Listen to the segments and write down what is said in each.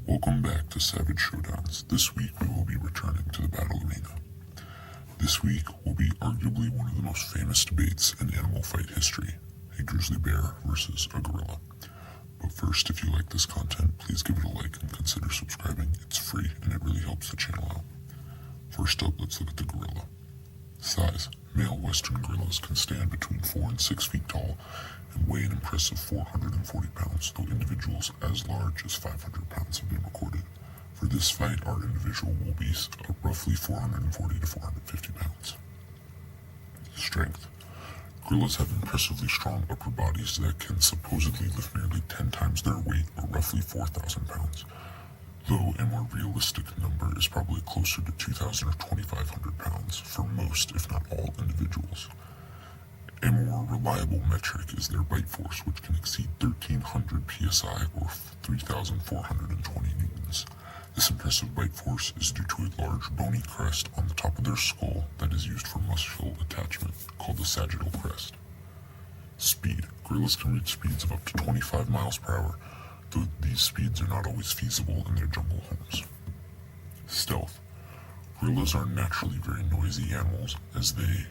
Welcome back to Savage Showdowns. This week we will be returning to the battle arena. This week will be arguably one of the most famous debates in animal fight history, a grizzly bear versus a gorilla. But first, if you like this content, please give it a like and consider subscribing. It's free and it really helps the channel out. First up, let's look at the gorilla. Size. Male western gorillas can stand between 4 and 6 feet tall and weigh an impressive 440 pounds, though individuals as large as 500 pounds have been recorded. For this fight, our individual will be roughly 440 to 450 pounds. Strength. Gorillas have impressively strong upper bodies that can supposedly lift nearly 10 times their weight, or roughly 4,000 pounds, though a more realistic number is probably closer to 2,000 or 2,500 pounds for most, if not all, individuals. A more reliable metric is their bite force, which can exceed 1,300 psi or 3,420 newtons. This impressive bite force is due to a large bony crest on the top of their skull that is used for muscle attachment, called the sagittal crest. Speed. Gorillas can reach speeds of up to 25 miles per hour, though these speeds are not always feasible in their jungle homes. Stealth. Gorillas are naturally very noisy animals, as they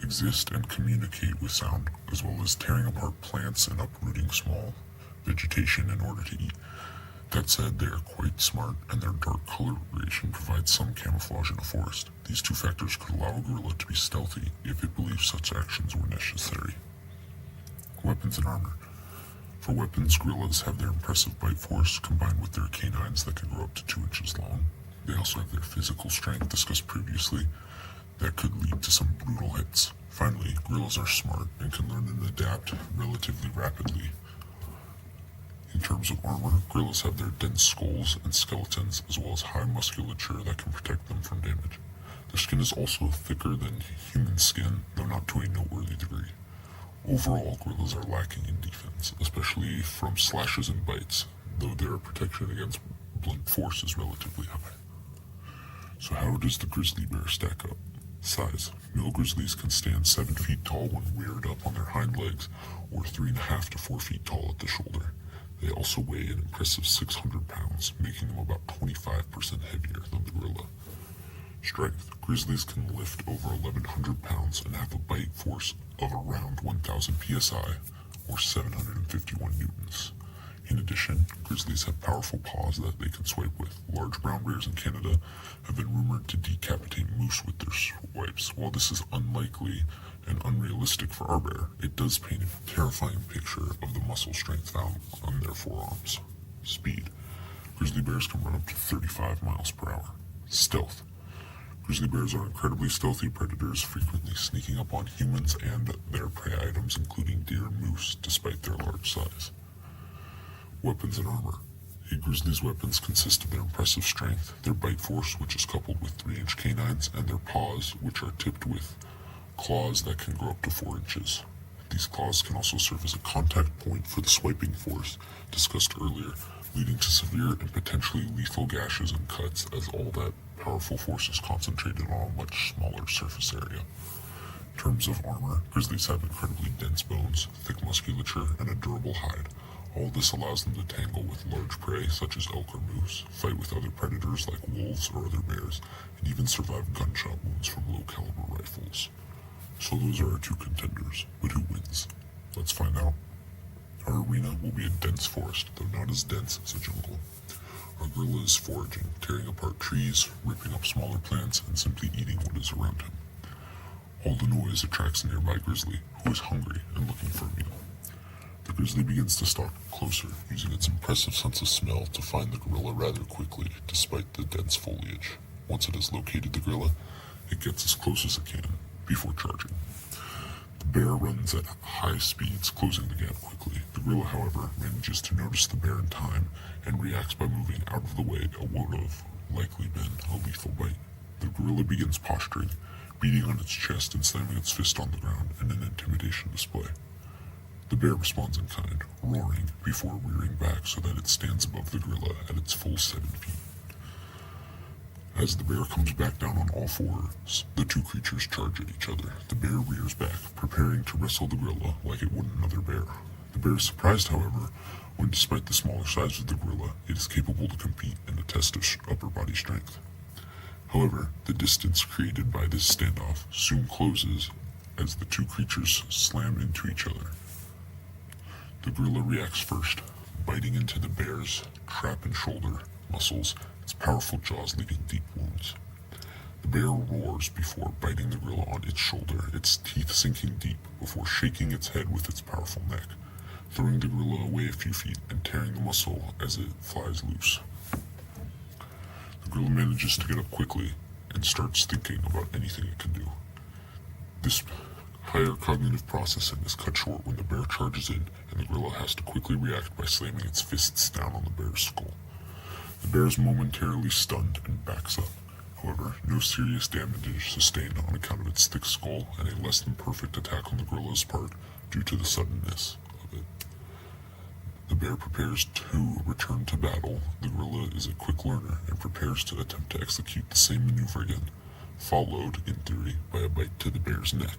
exist and communicate with sound, as well as tearing apart plants and uprooting small vegetation in order to eat. That said, they are quite smart, and their dark coloration provides some camouflage in a forest. These two factors could allow a gorilla to be stealthy if it believes such actions were necessary. Weapons and armor. For weapons, gorillas have their impressive bite force combined with their canines that can grow up to 2 inches long. They also have their physical strength, discussed previously, that could lead to some brutal hits. Finally, gorillas are smart and can learn and adapt relatively rapidly. In terms of armor, gorillas have their dense skulls and skeletons, as well as high musculature that can protect them from damage. Their skin is also thicker than human skin, though not to a noteworthy degree. Overall, gorillas are lacking in defense, especially from slashes and bites, though their protection against blunt force is relatively high. So how does the grizzly bear stack up? Size. Male grizzlies can stand 7 feet tall when reared up on their hind legs, or 3.5 to 4 feet tall at the shoulder. They also weigh an impressive 600 pounds, making them about 25% heavier than the gorilla. Strength. Grizzlies can lift over 1,100 pounds and have a bite force of around 1,000 psi, or 751 newtons. In addition, grizzlies have powerful paws that they can swipe with. Large brown bears in Canada have been rumored to decapitate moose with their swipes. While this is unlikely and unrealistic for our bear, it does paint a terrifying picture of the muscle strength found on their forearms. Speed. Grizzly bears can run up to 35 miles per hour. Stealth. Grizzly bears are incredibly stealthy predators, frequently sneaking up on humans and their prey items, including deer and moose, despite their large size. Weapons and armor. A grizzly's weapons consist of their impressive strength, their bite force, which is coupled with 3-inch canines, and their paws, which are tipped with claws that can grow up to 4 inches. These claws can also serve as a contact point for the swiping force discussed earlier, leading to severe and potentially lethal gashes and cuts, as all that powerful force is concentrated on a much smaller surface area. In terms of armor, grizzlies have incredibly dense bones, thick musculature, and a durable hide. All this allows them to tangle with large prey such as elk or moose, fight with other predators like wolves or other bears, and even survive gunshot wounds from low-caliber rifles. So those are our two contenders, but who wins? Let's find out. Our arena will be a dense forest, though not as dense as a jungle. Our gorilla is foraging, tearing apart trees, ripping up smaller plants, and simply eating what is around him. All the noise attracts a nearby grizzly, who is hungry and looking for a meal. The grizzly begins to stalk closer, using its impressive sense of smell to find the gorilla rather quickly, despite the dense foliage. Once it has located the gorilla, it gets as close as it can, before charging. The bear runs at high speeds, closing the gap quickly. The gorilla, however, manages to notice the bear in time and reacts by moving out of the way of what would have likely been a lethal bite. The gorilla begins posturing, beating on its chest and slamming its fist on the ground in an intimidation display. The bear responds in kind, roaring before rearing back so that it stands above the gorilla at its full 7 feet. As the bear comes back down on all fours, the two creatures charge at each other. The bear rears back, preparing to wrestle the gorilla like it would another bear. The bear is surprised, however, when despite the smaller size of the gorilla, it is capable to compete in a test of upper body strength. However, the distance created by this standoff soon closes as the two creatures slam into each other. The gorilla reacts first, biting into the bear's trap and shoulder muscles, its powerful jaws leaving deep wounds. The bear roars before biting the gorilla on its shoulder, its teeth sinking deep before shaking its head with its powerful neck, throwing the gorilla away a few feet and tearing the muscle as it flies loose. The gorilla manages to get up quickly and starts thinking about anything it can do. This higher cognitive processing is cut short when the bear charges in and the gorilla has to quickly react by slamming its fists down on the bear's skull. The bear is momentarily stunned and backs up. However, no serious damage is sustained on account of its thick skull and a less than perfect attack on the gorilla's part due to the suddenness of it. The bear prepares to return to battle. The gorilla is a quick learner and prepares to attempt to execute the same maneuver again, followed, in theory, by a bite to the bear's neck.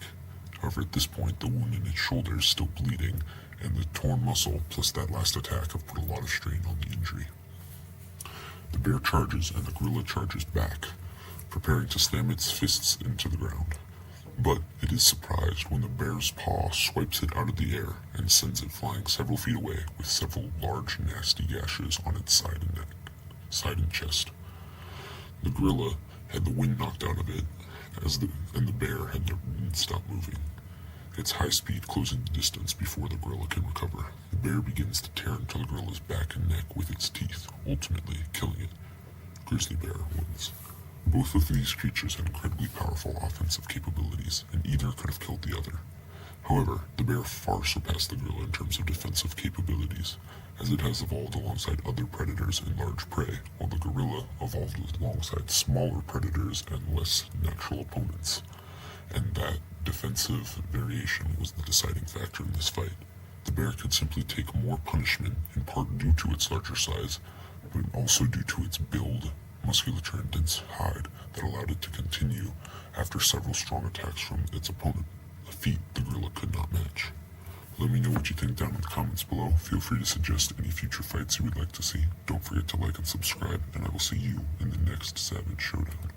However, at this point, the wound in its shoulder is still bleeding, and the torn muscle plus that last attack have put a lot of strain on the injury. The bear charges and the gorilla charges back, preparing to slam its fists into the ground. But it is surprised when the bear's paw swipes it out of the air and sends it flying several feet away with several large, nasty gashes on its side and chest. The gorilla had the wind knocked out of it, and the bear had to stop moving. Its high speed closing the distance before the gorilla can recover. The bear begins to tear into the gorilla's back and neck with its teeth, ultimately killing it. Grizzly bear wins. Both of these creatures had incredibly powerful offensive capabilities, and either could have killed the other. However, the bear far surpassed the gorilla in terms of defensive capabilities, as it has evolved alongside other predators and large prey, while the gorilla evolved alongside smaller predators and less natural opponents. And that defensive variation was the deciding factor in this fight. The bear could simply take more punishment, in part due to its larger size, but also due to its build, musculature, and dense hide that allowed it to continue after several strong attacks from its opponent, a feat the gorilla could not match. Let me know what you think down in the comments below. Feel free to suggest any future fights you would like to see. Don't forget to like and subscribe, and I will see you in the next Savage Showdown.